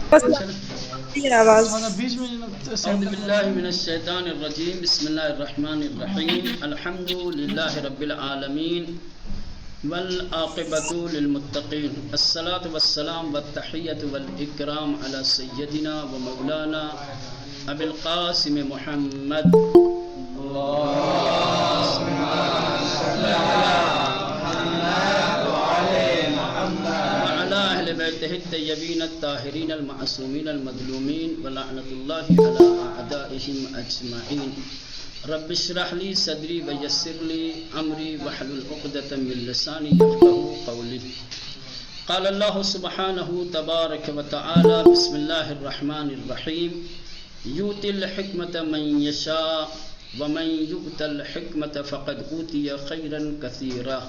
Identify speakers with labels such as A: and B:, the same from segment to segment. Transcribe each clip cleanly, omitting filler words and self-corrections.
A: آواز
B: اعوذ باللہ من الشیطان الرجیم بسم اللہ الرحمن الرحیم الحمد للہ رب العالمین والعاقبۃ للمتقین الصلاۃ والسلام والتحیۃ والاکرام علی سیدنا و مولانا ابی القاسم محمد بیتہ الطیبین الطاہرین المعصومین المظلومین ولعنۃ اللہ علی اعدائہم اجمعین رب اشرح لی صدری ویسر لی امری واحلل عقدۃ من لسانی یفقهوا قولی قال اللہ سبحانہ تبارک وتعالی بسم اللہ الرحمن الرحیم یؤتی الحکمۃ من یشاء ومن یؤت الحکمۃ فقد اوتی خیرا کثیرا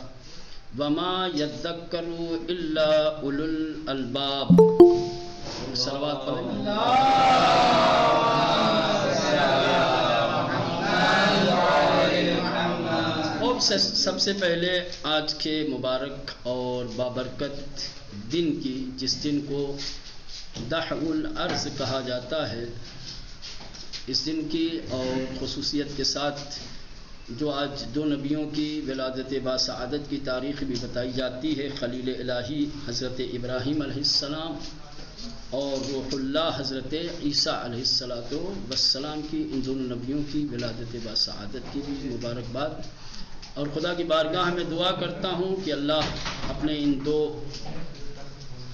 B: وما یذکر الا اولو الالباب صلوات پڑھیں۔ سب سے پہلے آج کے مبارک اور بابرکت دن کی، جس دن کو دحو الارض کہا جاتا ہے، اس دن کی اور خصوصیت کے ساتھ جو آج دو نبیوں کی ولادت باسعادت کی تاریخ بھی بتائی جاتی ہے، خلیل الہی حضرت ابراہیم علیہ السلام اور روح اللہ حضرت عیسیٰ علیہ السلام کی، ان دونوں نبیوں کی ولادت باسعادت کی بھی مبارکباد، اور خدا کی بارگاہ میں دعا کرتا ہوں کہ اللہ اپنے ان دو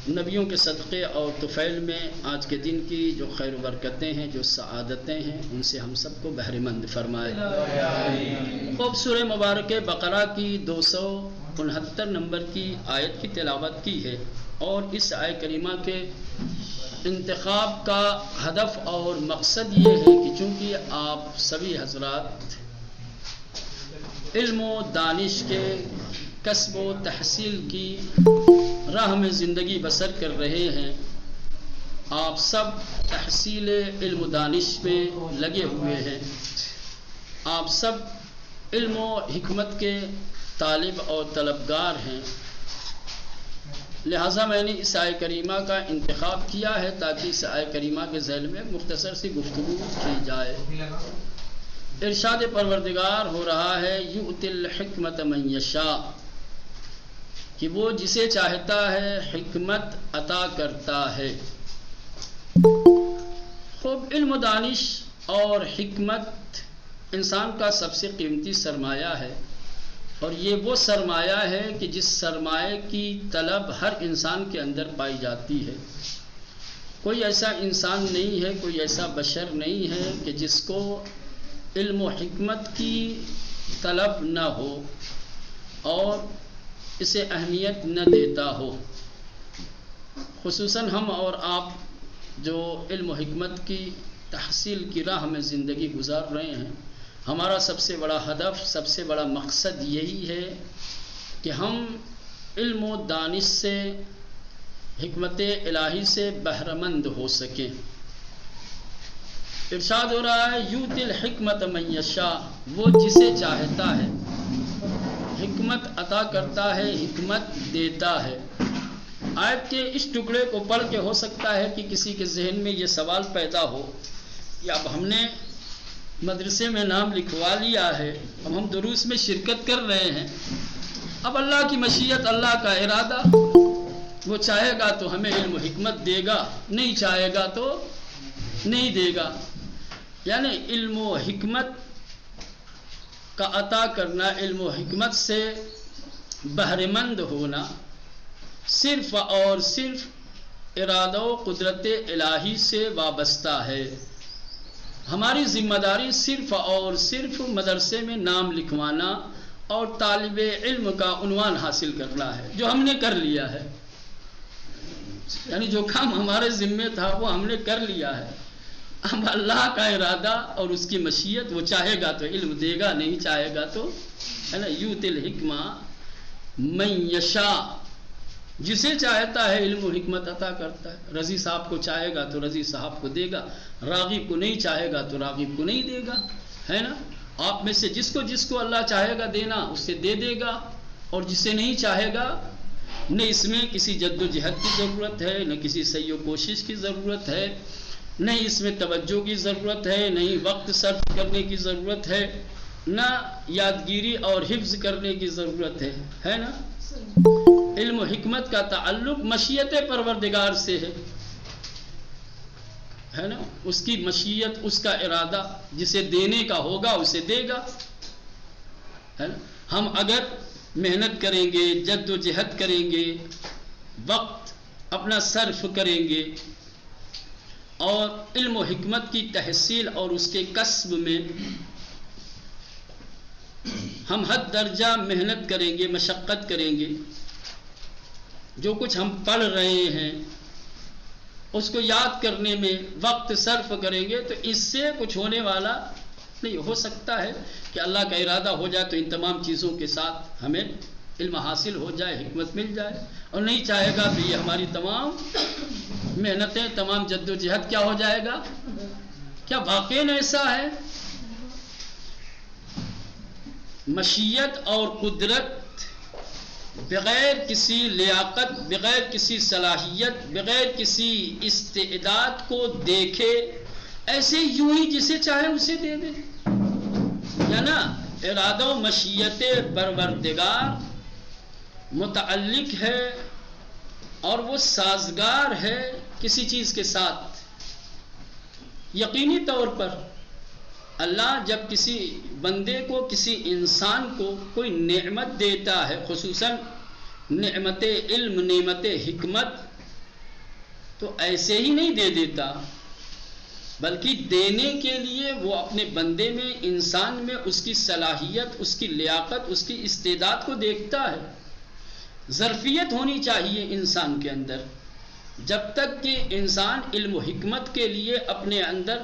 B: نبیوں کے صدقے اور طفیل میں آج کے دن کی جو خیر و برکتیں ہیں، جو سعادتیں ہیں، ان سے ہم سب کو بہرے مند فرمائے۔ خوب سورہ مبارک بقرہ کی 269 نمبر کی آیت کی تلاوت کی ہے، اور اس آیت کریمہ کے انتخاب کا ہدف اور مقصد یہ ہے کہ چونکہ آپ سبھی حضرات علم و دانش کے کسب و تحصیل کی راہ میں زندگی بسر کر رہے ہیں، آپ سب تحصیل علم و دانش میں لگے ہوئے ہیں، آپ سب علم و حکمت کے طالب اور طلبگار ہیں، لہٰذا میں نے اس آیت کریمہ کا انتخاب کیا ہے تاکہ اس آیت کریمہ کے ذیل میں مختصر سی گفتگو کی جائے۔ ارشاد پروردگار ہو رہا ہے یؤتی الحکمۃ من یشاء، کہ وہ جسے چاہتا ہے حکمت عطا کرتا ہے۔ خوب علم و دانش اور حکمت انسان کا سب سے قیمتی سرمایہ ہے، اور یہ وہ سرمایہ ہے کہ جس سرمایہ کی طلب ہر انسان کے اندر پائی جاتی ہے۔ کوئی ایسا انسان نہیں ہے، کوئی ایسا بشر نہیں ہے کہ جس کو علم و حکمت کی طلب نہ ہو اور اسے اہمیت نہ دیتا ہو۔ خصوصاً ہم اور آپ جو علم و حکمت کی تحصیل کی راہ میں زندگی گزار رہے ہیں، ہمارا سب سے بڑا ہدف، سب سے بڑا مقصد یہی ہے کہ ہم علم و دانش سے، حکمت الہی سے بہرہ مند ہو سکیں۔ ارشاد ہو رہا ہے یؤتی الحکمۃ من یشاء، وہ جسے چاہتا ہے حکمت عطا کرتا ہے، حکمت دیتا ہے۔ آیت کے اس ٹکڑے کو پڑھ کے ہو سکتا ہے کہ کسی کے ذہن میں یہ سوال پیدا ہو کہ اب ہم نے مدرسے میں نام لکھوا لیا ہے، اب ہم دروس میں شرکت کر رہے ہیں، اب اللہ کی مشیت، اللہ کا ارادہ، وہ چاہے گا تو ہمیں علم و حکمت دے گا، نہیں چاہے گا تو نہیں دے گا۔ یعنی علم و حکمت کا عطا کرنا، علم و حکمت سے بہرے مند ہونا صرف اور صرف ارادہ و قدرت الہی سے وابستہ ہے۔ ہماری ذمہ داری صرف اور صرف مدرسے میں نام لکھوانا اور طالب علم کا عنوان حاصل کرنا ہے، جو ہم نے کر لیا ہے۔ یعنی جو کام ہمارے ذمے تھا وہ ہم نے کر لیا ہے۔ اب اللہ کا ارادہ اور اس کی مشیت، وہ چاہے گا تو علم دے گا، نہیں چاہے گا تو، ہے نا، یؤتی الحکمہ من یشاء، جسے چاہتا ہے علم و حکمت عطا کرتا ہے۔ رضی صاحب کو چاہے گا تو رضی صاحب کو دے گا، راغب کو نہیں چاہے گا تو راغب کو نہیں دے گا، ہے نا۔ آپ میں سے جس کو اللہ چاہے گا دینا، اسے دے دے گا، اور جسے نہیں چاہے گا نہ اس میں کسی جد و جہد کی ضرورت ہے، نہ کسی سعی و کوشش کی ضرورت ہے، نہ اس میں توجہ کی ضرورت ہے، نہ ہی وقت صرف کرنے کی ضرورت ہے، نہ یادگیری اور حفظ کرنے کی ضرورت ہے نا؟ علم و حکمت کا تعلق مشیت پروردگار سے ہے نا؟ اس کی مشیت، اس کا ارادہ، جسے دینے کا ہوگا اسے دے گا، ہے نا؟ ہم اگر محنت کریں گے، جد و جہد کریں گے، وقت اپنا صرف کریں گے اور علم و حکمت کی تحصیل اور اس کے کسب میں ہم حد درجہ محنت کریں گے، مشقت کریں گے، جو کچھ ہم پڑھ رہے ہیں اس کو یاد کرنے میں وقت صرف کریں گے، تو اس سے کچھ ہونے والا نہیں۔ ہو سکتا ہے کہ اللہ کا ارادہ ہو جائے تو ان تمام چیزوں کے ساتھ ہمیں علم حاصل ہو جائے، حکمت مل جائے، اور نہیں چاہے گا تو یہ ہماری تمام محنتیں، تمام جد و جہد کیا ہو جائے گا؟ کیا واقعی ایسا ہے؟ مشیت اور قدرت بغیر کسی لیاقت، بغیر کسی صلاحیت، بغیر کسی استعداد کو دیکھے ایسے یوں ہی جسے چاہے اسے دے دے، یا نا؟ ارادہ و مشیت پروردگار متعلق ہے اور وہ سازگار ہے کسی چیز کے ساتھ۔ یقینی طور پر اللہ جب کسی بندے کو، کسی انسان کو کوئی نعمت دیتا ہے، خصوصاً نعمت علم، نعمت حکمت، تو ایسے ہی نہیں دے دیتا، بلکہ دینے کے لیے وہ اپنے بندے میں، انسان میں اس کی صلاحیت، اس کی لیاقت، اس کی استعداد کو دیکھتا ہے۔ ظرفیت ہونی چاہیے انسان کے اندر۔ جب تک کہ انسان علم و حکمت کے لیے اپنے اندر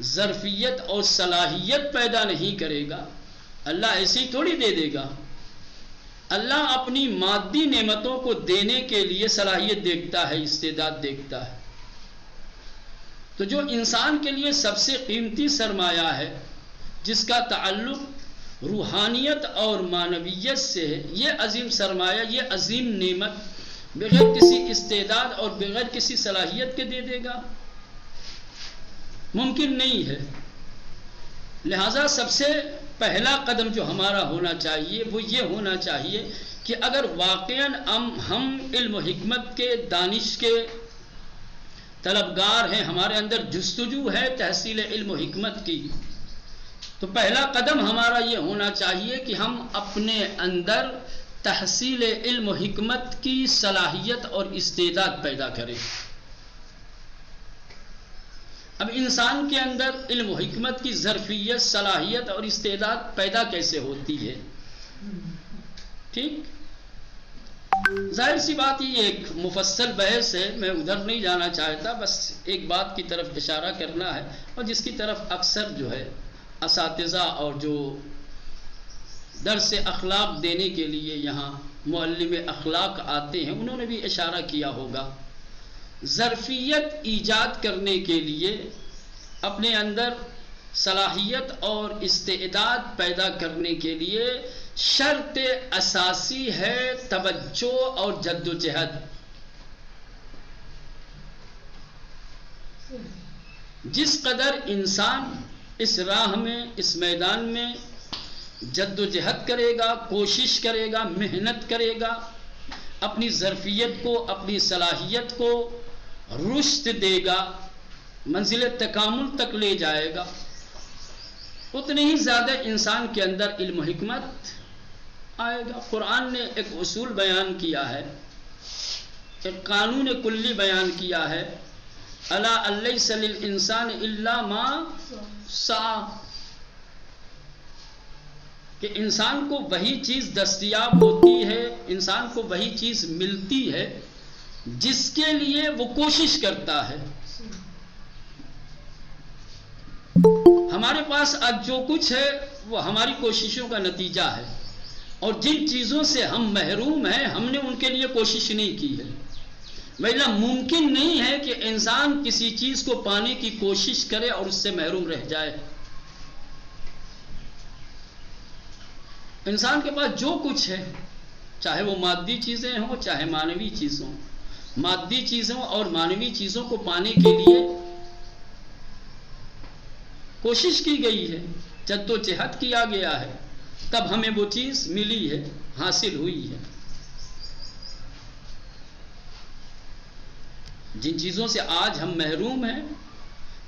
B: ظرفیت اور صلاحیت پیدا نہیں کرے گا، اللہ ایسے ہی تھوڑی دے دے گا۔ اللہ اپنی مادی نعمتوں کو دینے کے لیے صلاحیت دیکھتا ہے، استعداد دیکھتا ہے۔ تو جو انسان کے لیے سب سے قیمتی سرمایہ ہے، جس کا تعلق روحانیت اور معنویت سے ہے، یہ عظیم سرمایہ، یہ عظیم نعمت بغیر کسی استعداد اور بغیر کسی صلاحیت کے دے دے گا؟ ممکن نہیں ہے۔ لہذا سب سے پہلا قدم جو ہمارا ہونا چاہیے وہ یہ ہونا چاہیے کہ اگر واقعاً ہم علم و حکمت کے، دانش کے طلبگار ہیں، ہمارے اندر جستجو ہے تحصیل علم و حکمت کی، تو پہلا قدم ہمارا یہ ہونا چاہیے کہ ہم اپنے اندر تحصیل علم و حکمت کی صلاحیت اور استعداد پیدا کریں۔ اب انسان کے اندر علم و حکمت کی ظرفیت، صلاحیت اور استعداد پیدا کیسے ہوتی ہے؟ ٹھیک، ظاہر سی بات یہ ایک مفصل بحث ہے، میں ادھر نہیں جانا چاہتا، بس ایک بات کی طرف اشارہ کرنا ہے، اور جس کی طرف اکثر جو ہے اساتذہ اور جو درس اخلاق دینے کے لیے یہاں معلم اخلاق آتے ہیں انہوں نے بھی اشارہ کیا ہوگا۔ ظرفیت ایجاد کرنے کے لیے، اپنے اندر صلاحیت اور استعداد پیدا کرنے کے لیے شرط اساسی ہے توجہ اور جد و جہد۔ جس قدر انسان اس راہ میں، اس میدان میں جد و جہد کرے گا، کوشش کرے گا، محنت کرے گا، اپنی ظرفیت کو، اپنی صلاحیت کو رشد دے گا، منزل تکامل تک لے جائے گا، اتنے ہی زیادہ انسان کے اندر علم و حکمت آئے گا۔ قرآن نے ایک اصول بیان کیا ہے، ایک قانون کلی بیان کیا ہے، الا لیس للانسان الا ما سعی، کہ انسان کو وہی چیز دستیاب ہوتی ہے، انسان کو وہی چیز ملتی ہے جس کے لیے وہ کوشش کرتا ہے۔ ہمارے پاس آج جو کچھ ہے وہ ہماری کوششوں کا نتیجہ ہے، اور جن چیزوں سے ہم محروم ہیں ہم نے ان کے لیے کوشش نہیں کی ہے۔ ویلا ممکن نہیں ہے کہ انسان کسی چیز کو پانے کی کوشش کرے اور اس سے محروم رہ جائے۔ انسان کے پاس جو کچھ ہے، چاہے وہ مادی چیزیں ہوں چاہے مانوی چیزوں، مادی چیزوں اور مانوی چیزوں کو پانے کے لیے کوشش کی گئی ہے، جد و جہد کیا گیا ہے، تب ہمیں وہ چیز ملی ہے، حاصل ہوئی ہے۔ جن چیزوں سے آج ہم محروم ہیں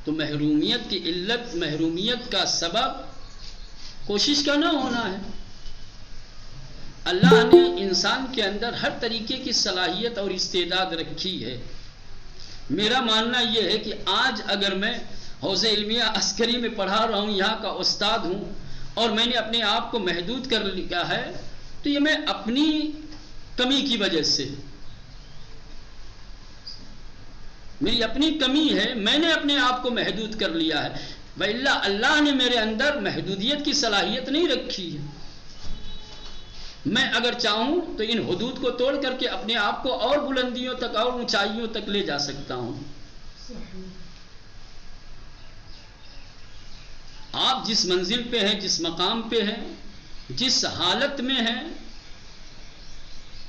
B: تو محرومیت کی علت، محرومیت کا سبب کوشش کا نہ ہونا ہے۔ اللہ نے انسان کے اندر ہر طریقے کی صلاحیت اور استعداد رکھی ہے۔ میرا ماننا یہ ہے کہ آج اگر میں حوض علمیہ عسکری میں پڑھا رہا ہوں، یہاں کا استاد ہوں، اور میں نے اپنے آپ کو محدود کر لیا ہے تو یہ میں اپنی کمی کی وجہ سے، میری اپنی کمی ہے، میں نے اپنے آپ کو محدود کر لیا ہے، وَإِلَّا اللہ نے میرے اندر محدودیت کی صلاحیت نہیں رکھی ہے۔ میں اگر چاہوں تو ان حدود کو توڑ کر کے اپنے آپ کو اور بلندیوں تک اور اونچائیوں تک لے جا سکتا ہوں۔ آپ جس منزل پہ ہیں، جس مقام پہ ہیں، جس حالت میں ہیں،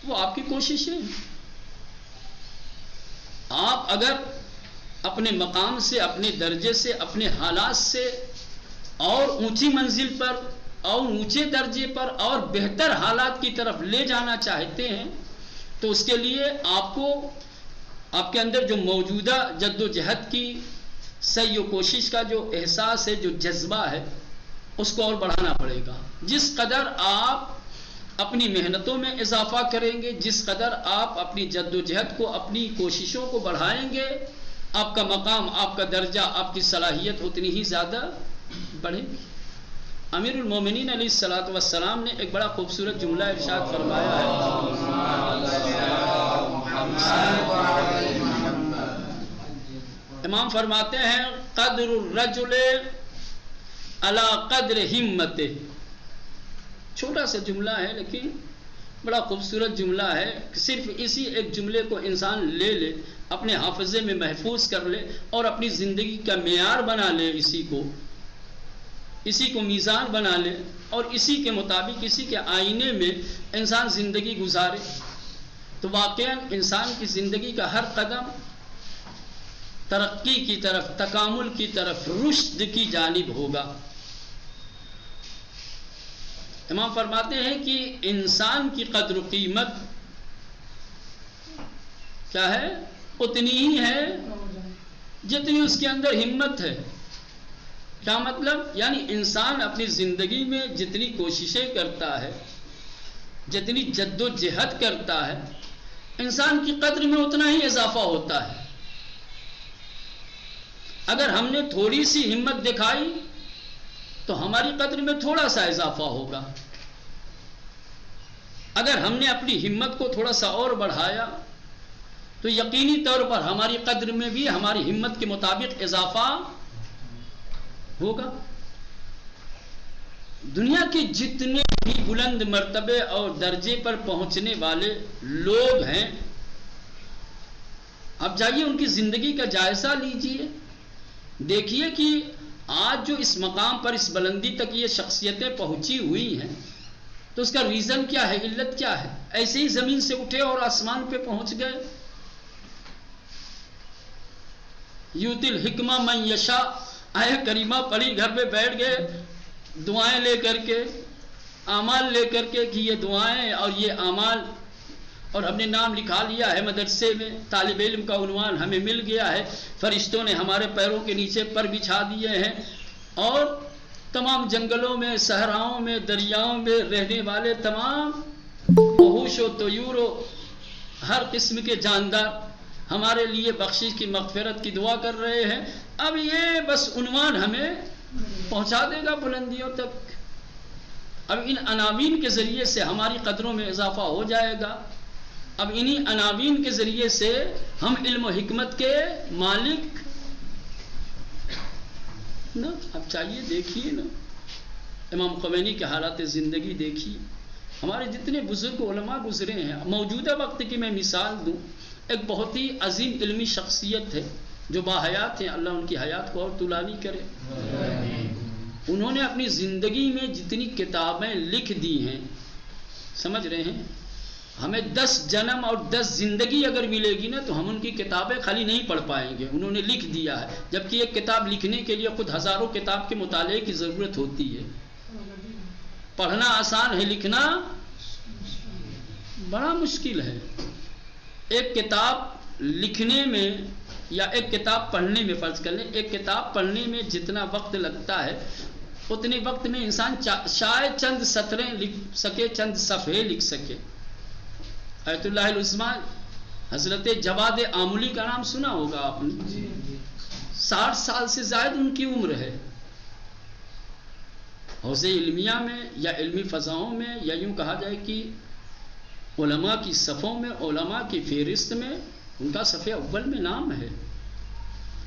B: وہ آپ کی کوشش ہے۔ آپ اگر اپنے مقام سے، اپنے درجے سے، اپنے حالات سے اور اونچی منزل پر اور اونچے درجے پر اور بہتر حالات کی طرف لے جانا چاہتے ہیں تو اس کے لیے آپ کو آپ کے اندر جو موجودہ جد و جہد کی سعی و کوشش کا جو احساس ہے، جو جذبہ ہے، اس کو اور بڑھانا پڑے گا۔ جس قدر آپ اپنی محنتوں میں اضافہ کریں گے، جس قدر آپ اپنی جد و جہد کو، اپنی کوششوں کو بڑھائیں گے، آپ کا مقام، آپ کا درجہ، آپ کی صلاحیت اتنی ہی زیادہ بڑھے گی۔ امیر المومنین علیہ الصلوۃ والسلام نے ایک بڑا خوبصورت جملہ ارشاد فرمایا ہے۔ امام فرماتے ہیں قدر الرجل علی قدر ہمت۔ چھوٹا سا جملہ ہے لیکن بڑا خوبصورت جملہ ہے۔ صرف اسی ایک جملے کو انسان لے لے، اپنے حافظے میں محفوظ کر لے اور اپنی زندگی کا معیار بنا لے، اسی کو میزان بنا لے اور اسی کے مطابق، اسی کے آئینے میں انسان زندگی گزارے تو واقعاً انسان کی زندگی کا ہر قدم ترقی کی طرف، تکامل کی طرف، رشد کی جانب ہوگا۔ امام فرماتے ہیں کہ انسان کی قدر و قیمت کیا ہے؟ اتنی ہی ہے جتنی اس کے اندر ہمت ہے۔ کیا مطلب؟ یعنی انسان اپنی زندگی میں جتنی کوششیں کرتا ہے، جتنی جد و جہد کرتا ہے، انسان کی قدر میں اتنا ہی اضافہ ہوتا ہے۔ اگر ہم نے تھوڑی سی ہمت دکھائی تو ہماری قدر میں تھوڑا سا اضافہ ہوگا، اگر ہم نے اپنی ہمت کو تھوڑا سا اور بڑھایا تو یقینی طور پر ہماری قدر میں بھی ہماری ہمت کے مطابق اضافہ ہوگا۔ دنیا کے جتنے بھی بلند مرتبے اور درجے پر پہنچنے والے لوگ ہیں، اب جائیے ان کی زندگی کا جائزہ لیجئے، دیکھیے کہ آج جو اس مقام پر، اس بلندی تک یہ شخصیتیں پہنچی ہوئی ہیں تو اس کا ریزن کیا ہے، علت کیا ہے؟ ایسے ہی زمین سے اٹھے اور آسمان پہ پہنچ گئے؟ یؤتی الحکمہ من یشاء، آیہ کریمہ پڑھی، گھر میں بیٹھ گئے دعائیں لے کر کے، اعمال لے کر کے کہ یہ دعائیں اور یہ اعمال، اور ہم نے نام لکھا لیا ہے مدرسے میں، طالب علم کا عنوان ہمیں مل گیا ہے، فرشتوں نے ہمارے پیروں کے نیچے پر بچھا دیے ہیں، اور تمام جنگلوں میں، صحراؤں میں، دریاؤں میں رہنے والے تمام وحوش و طیور و ہر قسم کے جاندار ہمارے لیے بخشش کی، مغفرت کی دعا کر رہے ہیں۔ اب یہ بس عنوان ہمیں پہنچا دے گا بلندیوں تک۔ اب ان عناوین کے ذریعے سے ہماری قدروں میں اضافہ ہو جائے گا۔ اب انہی عناوین کے ذریعے سے ہم علم و حکمت کے مالک نا۔ اب چاہیے دیکھیے نا، امام خمینی کے حالات زندگی دیکھیے، ہمارے جتنے بزرگ علماء گزرے ہیں، موجودہ وقت کی میں مثال دوں، ایک بہت ہی عظیم علمی شخصیت ہے جو باحیات ہیں، اللہ ان کی حیات کو اور طولانی کرے۔ انہوں نے اپنی زندگی میں جتنی کتابیں لکھ دی ہیں، سمجھ رہے ہیں، ہمیں 10 جنم اور 10 زندگی اگر ملے گی نا تو ہم ان کی کتابیں خالی نہیں پڑھ پائیں گے. انہوں نے لکھ دیا ہے، جبکہ ایک کتاب لکھنے کے لیے خود ہزاروں کتاب کے مطالعے کی ضرورت ہوتی ہے. پڑھنا آسان ہے، لکھنا بڑا مشکل ہے. ایک کتاب لکھنے میں یا ایک کتاب پڑھنے میں، فرض کر لیں ایک کتاب پڑھنے میں جتنا وقت لگتا ہے اتنے وقت میں انسان شاید چند سطریں لکھ سکے، چند صفحے لکھ سکے. آیت اللہ العظمیٰ حضرت جواد آملی کا نام سنا ہوگا آپ نے، 60 سال سے زائد ان کی عمر ہے. حوض علمیہ میں یا علمی فضاؤں میں، یا یوں کہا جائے کہ علماء کی صفوں میں، علماء کی فہرست میں ان کا صف اول میں نام ہے.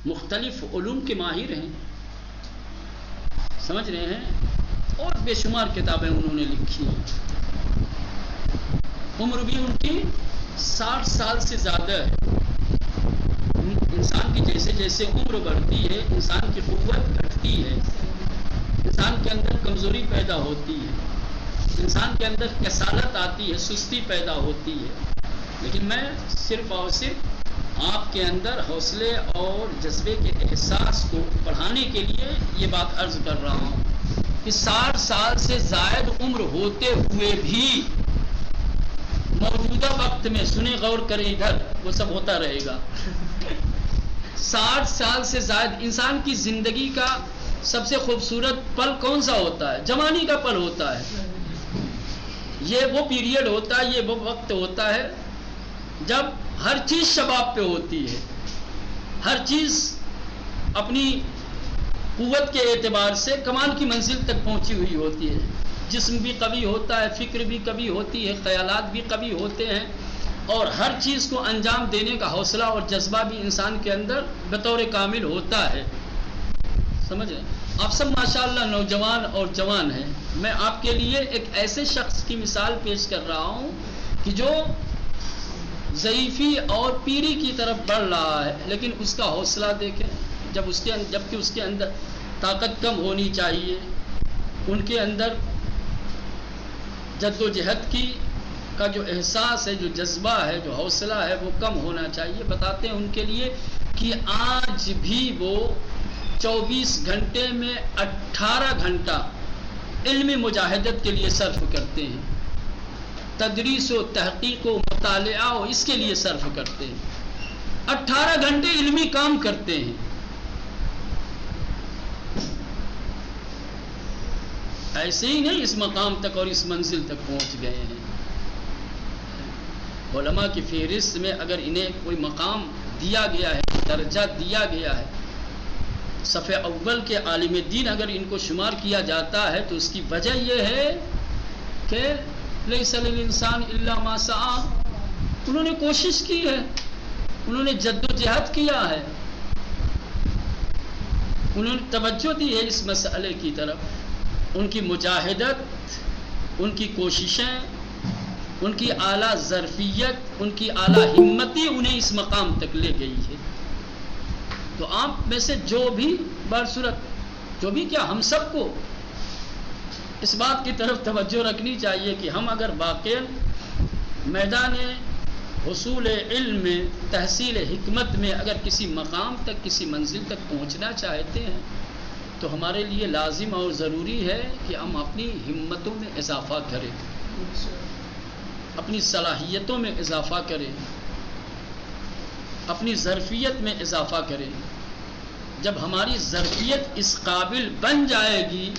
B: مختلف علوم کے ماہر ہیں، سمجھ رہے ہیں، اور بے شمار کتابیں انہوں نے لکھی ہیں. عمر بھی ان کی 60 سال سے زیادہ ہے. انسان کی جیسے جیسے عمر بڑھتی ہے انسان کی قوت گھٹتی ہے، انسان کے اندر کمزوری پیدا ہوتی ہے، انسان کے اندر کسالت آتی ہے، سستی پیدا ہوتی ہے. لیکن میں صرف اور صرف آپ کے اندر حوصلے اور جذبے کے احساس کو بڑھانے کے لیے یہ بات عرض کر رہا ہوں کہ 60 سال سے زائد عمر ہوتے ہوئے بھی موجودہ وقت میں، سنیں غور کریں ادھر، وہ سب ہوتا رہے گا. 60 سال سے زائد انسان کی زندگی کا سب سے خوبصورت پل کون سا ہوتا ہے؟ جوانی کا پل ہوتا ہے. یہ وہ پیریڈ ہوتا ہے، یہ وہ وقت ہوتا ہے جب ہر چیز شباب پہ ہوتی ہے، ہر چیز اپنی قوت کے اعتبار سے کمال کی منزل تک پہنچی ہوئی ہوتی ہے. جسم بھی قوی ہوتا ہے، فکر بھی قوی ہوتی ہے، خیالات بھی قوی ہوتے ہیں، اور ہر چیز کو انجام دینے کا حوصلہ اور جذبہ بھی انسان کے اندر بطور کامل ہوتا ہے. سمجھ رہے ہیں؟ آپ سب ماشاءاللہ نوجوان اور جوان ہیں. میں آپ کے لیے ایک ایسے شخص کی مثال پیش کر رہا ہوں کہ جو ضعیفی اور پیری کی طرف بڑھ رہا ہے، لیکن اس کا حوصلہ دیکھیں. جبکہ اس کے اندر طاقت کم ہونی چاہیے، ان کے اندر جد و جہد کا جو احساس ہے، جو جذبہ ہے، جو حوصلہ ہے، وہ کم ہونا چاہیے. بتاتے ہیں ان کے لیے کہ آج بھی وہ 24 گھنٹے میں 18 گھنٹہ علمی مجاہدت کے لیے صرف کرتے ہیں، تدریس و تحقیق و مطالعہ و اس کے لیے صرف کرتے ہیں. 18 گھنٹے علمی کام کرتے ہیں. ایسے ہی نہیں اس مقام تک اور اس منزل تک پہنچ گئے ہیں. علماء کی فہرست میں اگر انہیں کوئی مقام دیا گیا ہے، درجہ دیا گیا ہے، صف اول کے عالم دین اگر ان کو شمار کیا جاتا ہے تو اس کی وجہ یہ ہے کہ لیس للانسان الا ما سعی. انہوں نے کوشش کی ہے، انہوں نے جد و جہد کیا ہے، انہوں نے توجہ دی ہے اس مسئلے کی طرف. ان کی مجاہدت، ان کی کوششیں، ان کی اعلیٰ ظرفیت، ان کی اعلیٰ ہمتی انہیں اس مقام تک لے گئی ہے. تو آپ میں سے جو بھی برصورت، جو بھی کیا، ہم سب کو اس بات کی طرف توجہ رکھنی چاہیے کہ ہم اگر واقعا میدان حصول علم میں، تحصیل حکمت میں اگر کسی مقام تک، کسی منزل تک پہنچنا چاہتے ہیں تو ہمارے لیے لازم اور ضروری ہے کہ ہم اپنی ہمتوں میں اضافہ کریں، اپنی صلاحیتوں میں اضافہ کریں، اپنی ظرفیت میں اضافہ کریں. جب ہماری ظرفیت اس قابل بن جائے گی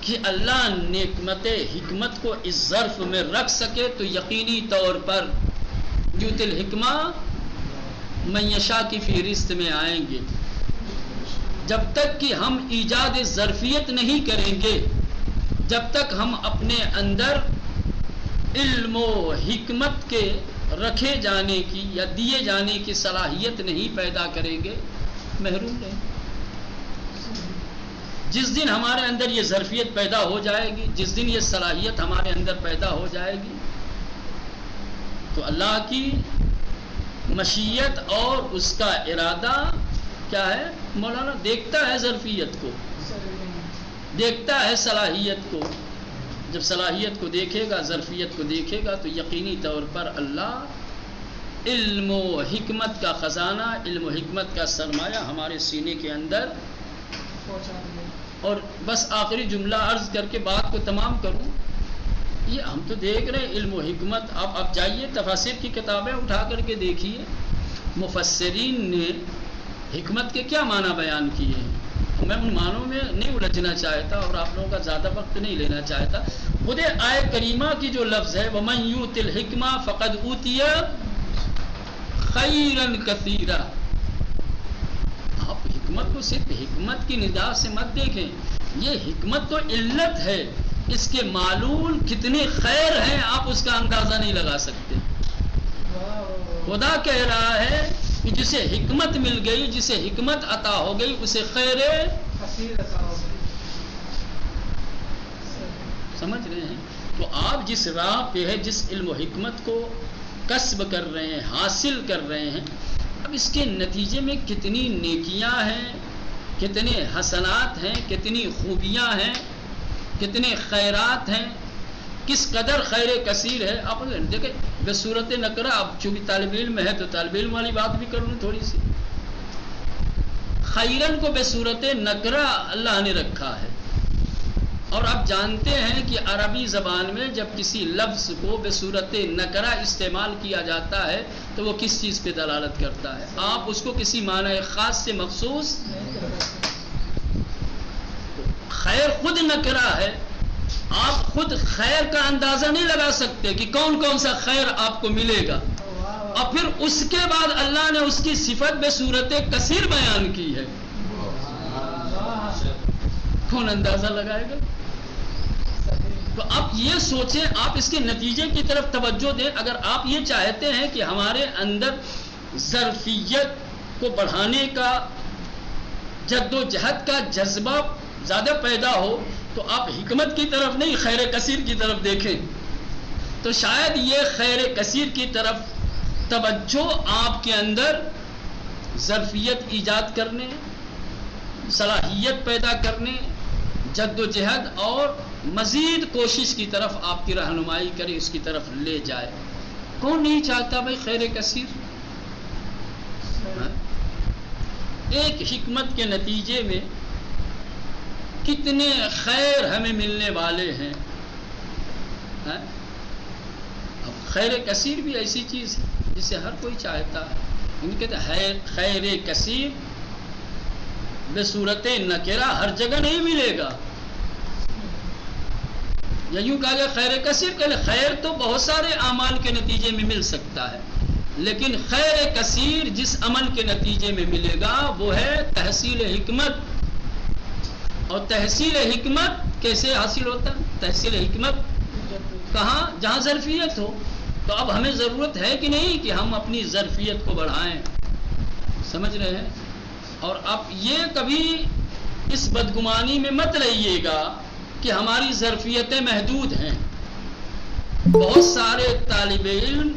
B: کہ اللہ نعمت حکمت کو اس ظرف میں رکھ سکے تو یقینی طور پر یؤتی الحکمہ من یشاء کی فہرست میں آئیں گے. جب تک کہ ہم ایجاد ظرفیت نہیں کریں گے، جب تک ہم اپنے اندر علم و حکمت کے رکھے جانے کی یا دیے جانے کی صلاحیت نہیں پیدا کریں گے، محروم رہیں. جس دن ہمارے اندر یہ ظرفیت پیدا ہو جائے گی، جس دن یہ صلاحیت ہمارے اندر پیدا ہو جائے گی، تو اللہ کی مشیت اور اس کا ارادہ کیا ہے؟ مولانا دیکھتا ہے ظرفیت کو، دیکھتا ہے صلاحیت کو، جب صلاحیت کو دیکھے گا، ظرفیت کو دیکھے گا، تو یقینی طور پر اللہ علم و حکمت کا خزانہ، علم و حکمت کا سرمایہ ہمارے سینے کے اندر اور بس آخری جملہ عرض کر کے بات کو تمام کروں، یہ ہم تو دیکھ رہے ہیں علم و حکمت. آپ جائیے تفاسیر کی کتابیں اٹھا کر کے دیکھیے، مفسرین نے حکمت کے کیا معنی بیان کیے ہیں. میں ان معنوں میں نہیں الجھنا چاہتا اور آپ لوگوں کا زیادہ وقت نہیں لینا چاہتا. خود آیت کریمہ کی جو لفظ ہے وَمَن يُؤْتِ الْحِكْمَةَ فَقَدْ أُوتِيَ خَيْرًا كَثِيرًا. آپ حکمت کو صرف حکمت کی نگاہ سے مت دیکھیں، یہ حکمت تو علت ہے، اس کے معلول کتنے خیر ہیں آپ اس کا اندازہ نہیں لگا سکتے. خدا کہہ رہا ہے کہ جسے حکمت مل گئی، جسے حکمت عطا ہو گئی، اسے خیر سمجھ رہے ہیں. تو آپ جس راہ پہ ہے، جس علم و حکمت کو کسب کر رہے ہیں، حاصل کر رہے ہیں، اب اس کے نتیجے میں کتنی نیکیاں ہیں، کتنے حسنات ہیں، کتنی خوبیاں ہیں، کتنے خیرات ہیں، کس قدر خیر کثیر ہے. آپ دیکھیں بصورت نکرہ، اب چونکہ طالب علم ہے تو طالب علم والی بات بھی کروں تھوڑی سی. خیرن کو بصورت نکرہ اللہ نے رکھا ہے، اور آپ جانتے ہیں کہ عربی زبان میں جب کسی لفظ کو بصورت نکرہ استعمال کیا جاتا ہے تو وہ کس چیز پہ دلالت کرتا ہے؟ آپ اس کو کسی معنی خاص سے مخصوص، خیر خود نکرہ ہے، آپ خود خیر کا اندازہ نہیں لگا سکتے کہ کون کون سا خیر آپ کو ملے گا، اور پھر اس کے بعد اللہ نے اس کی صفت بصورت کثیر بیان کی ہے. کون اندازہ لگائے گا؟ تو آپ یہ سوچیں، آپ اس کے نتیجے کی طرف توجہ دیں. اگر آپ یہ چاہتے ہیں کہ ہمارے اندر ظرفیت کو بڑھانے کا، جد و جہد کا جذبہ زیادہ پیدا ہو، تو آپ حکمت کی طرف نہیں خیر کثیر کی طرف دیکھیں. تو شاید یہ خیر کثیر کی طرف توجہ آپ کے اندر ظرفیت ایجاد کرنے، صلاحیت پیدا کرنے، جد و جہد اور مزید کوشش کی طرف آپ کی رہنمائی کرے، اس کی طرف لے جائے. کون نہیں چاہتا بھائی خیر کثیر؟ ایک حکمت کے نتیجے میں کتنے خیر ہمیں ملنے والے ہیں. اب خیر کثیر بھی ایسی چیز ہے جسے ہر کوئی چاہتا ہے. ان کہتے ہیں خیر کثیر بصورت نکرہ ہر جگہ نہیں ملے گا. یا یوں کہا گیا خیر کثیر، کہ خیر تو بہت سارے اعمال کے نتیجے میں مل سکتا ہے، لیکن خیر کثیر جس عمل کے نتیجے میں ملے گا وہ ہے تحصیل حکمت. اور تحصیل حکمت کیسے حاصل ہوتا ہے؟ تحصیل حکمت کہاں؟ جہاں ظرفیت ہو. تو اب ہمیں ضرورت ہے کہ نہیں کہ ہم اپنی ظرفیت کو بڑھائیں؟ سمجھ رہے ہیں؟ اور اب یہ کبھی اس بدگمانی میں مت رہیے گا کہ ہماری ظرفیتیں محدود ہیں. بہت سارے طالب علم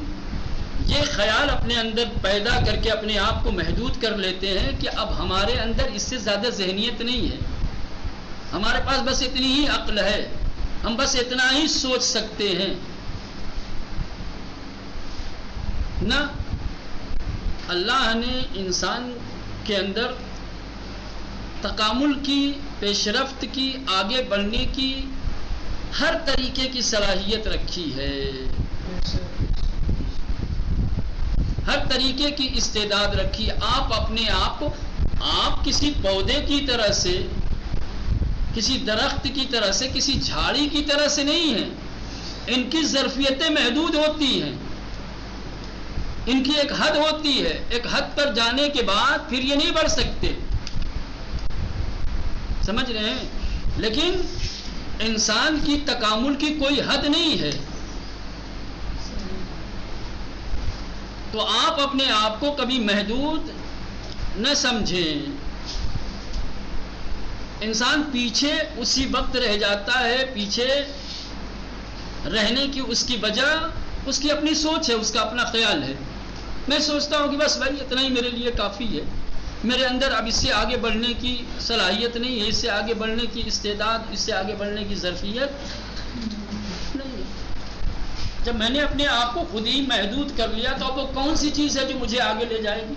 B: یہ خیال اپنے اندر پیدا کر کے اپنے آپ کو محدود کر لیتے ہیں کہ اب ہمارے اندر اس سے زیادہ ذہنیت نہیں ہے، ہمارے پاس بس اتنی ہی عقل ہے، ہم بس اتنا ہی سوچ سکتے ہیں. نہ، اللہ نے انسان کے اندر تکامل کی، پیش رفت کی، آگے بڑھنے کی ہر طریقے کی صلاحیت رکھی ہے، ہر طریقے کی استعداد رکھی. آپ اپنے آپ کو، آپ کسی پودے کی طرح سے، کسی درخت کی طرح سے، کسی جھاڑی کی طرح سے نہیں ہیں. ان کی ظرفیتیں محدود ہوتی ہیں، ان کی ایک حد ہوتی ہے، ایک حد پر جانے کے بعد پھر یہ نہیں بڑھ سکتے. سمجھ رہے ہیں؟ لیکن انسان کی تکامل کی کوئی حد نہیں ہے. تو آپ اپنے آپ کو کبھی محدود نہ سمجھیں. انسان پیچھے اسی وقت رہ جاتا ہے، پیچھے رہنے کی اس کی وجہ اس کی اپنی سوچ ہے، اس کا اپنا خیال ہے. میں سوچتا ہوں کہ بس بھائی اتنا ہی میرے لیے کافی ہے، میرے اندر اب اس سے آگے بڑھنے کی صلاحیت نہیں ہے، اس سے آگے بڑھنے کی استعداد، اس سے آگے بڑھنے کی ظرفیت جب میں نے اپنے آپ کو خود ہی محدود کر لیا تو اب وہ کون سی چیز ہے جو مجھے آگے لے جائے گی؟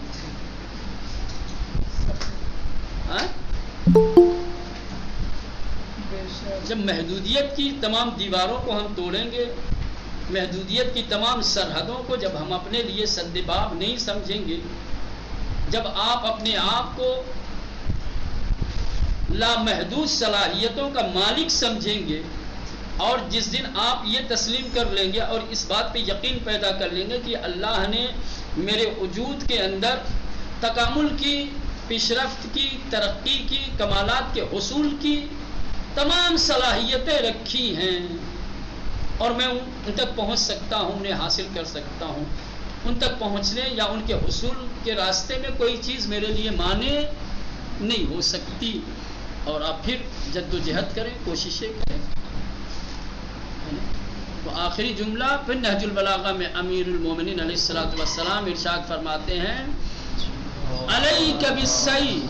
B: جب محدودیت کی تمام دیواروں کو ہم توڑیں گے، محدودیت کی تمام سرحدوں کو جب ہم اپنے لیے سد باب نہیں سمجھیں گے، جب آپ اپنے آپ کو لامحدود صلاحیتوں کا مالک سمجھیں گے، اور جس دن آپ یہ تسلیم کر لیں گے اور اس بات پہ یقین پیدا کر لیں گے کہ اللہ نے میرے وجود کے اندر تکامل کی، پیشرفت کی، ترقی کی، کمالات کے حصول کی تمام صلاحیتیں رکھی ہیں، اور میں ان تک پہنچ سکتا ہوں، انہیں حاصل کر سکتا ہوں، ان تک پہنچنے یا ان کے حصول کے راستے میں کوئی چیز میرے لیے مانع نہیں ہو سکتی، اور آپ پھر جد و جہد کریں، کوششیں کریں۔ تو آخری جملہ پھر نہج البلاغہ میں امیر المومنین علیہ الصلوۃ والسلام ارشاد فرماتے ہیں، علیک بالسعی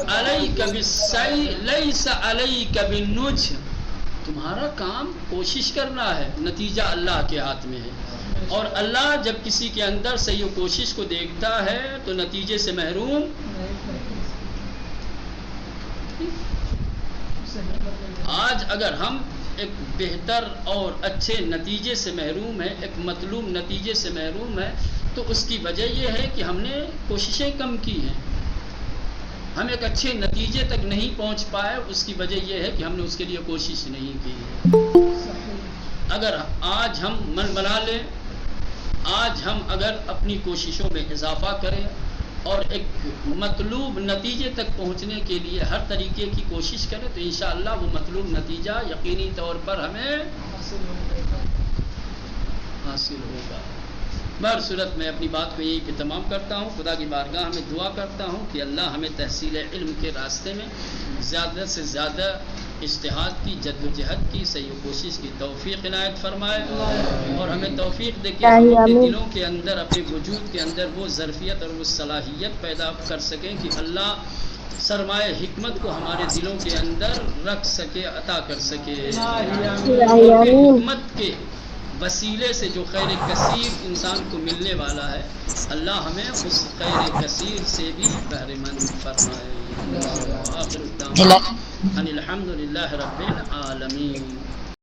B: علیک بالسعی لیس علیک بالنجھ، تمہارا کام کوشش کرنا ہے، نتیجہ اللہ کے ہاتھ میں ہے، اور اللہ جب کسی کے اندر سے یہ کوشش کو دیکھتا ہے تو نتیجے سے محروم۔ آج اگر ہم ایک بہتر اور اچھے نتیجے سے محروم ہیں، ایک مطلوب نتیجے سے محروم ہیں، تو اس کی وجہ یہ ہے کہ ہم نے کوششیں کم کی ہیں، ہم ایک اچھے نتیجے تک نہیں پہنچ پائے، اس کی وجہ یہ ہے کہ ہم نے اس کے لیے کوشش نہیں کی۔ اگر آج ہم من بنا لیں، آج ہم اگر اپنی کوششوں میں اضافہ کریں اور ایک مطلوب نتیجے تک پہنچنے کے لیے ہر طریقے کی کوشش کریں، تو انشاءاللہ وہ مطلوب نتیجہ یقینی طور پر ہمیں حاصل ہوگا۔ بہر صورت میں اپنی بات کو یہی پہ تمام کرتا ہوں، خدا کی بارگاہ میں دعا کرتا ہوں کہ اللہ ہمیں تحصیل علم کے راستے میں زیادہ سے زیادہ اجتہاد کی، جد و جہد کی، صحیح کوشش کی توفیق عنایت فرمائے، اور ہمیں توفیق دے کہ ہم اپنے دلوں کے اندر، اپنے وجود کے اندر وہ ظرفیت اور وہ صلاحیت پیدا کر سکیں کہ اللہ سرمایہ حکمت کو ہمارے دلوں کے اندر رکھ سکے، عطا کر سکے، اور حکمت کے وسیلے سے جو خیر کثیر انسان کو ملنے والا ہے، اللہ ہمیں اس خیر کثیر سے بھی بہرے مند فرمائے۔ آخر الدعوانا ان الحمد للہ رب العالمین۔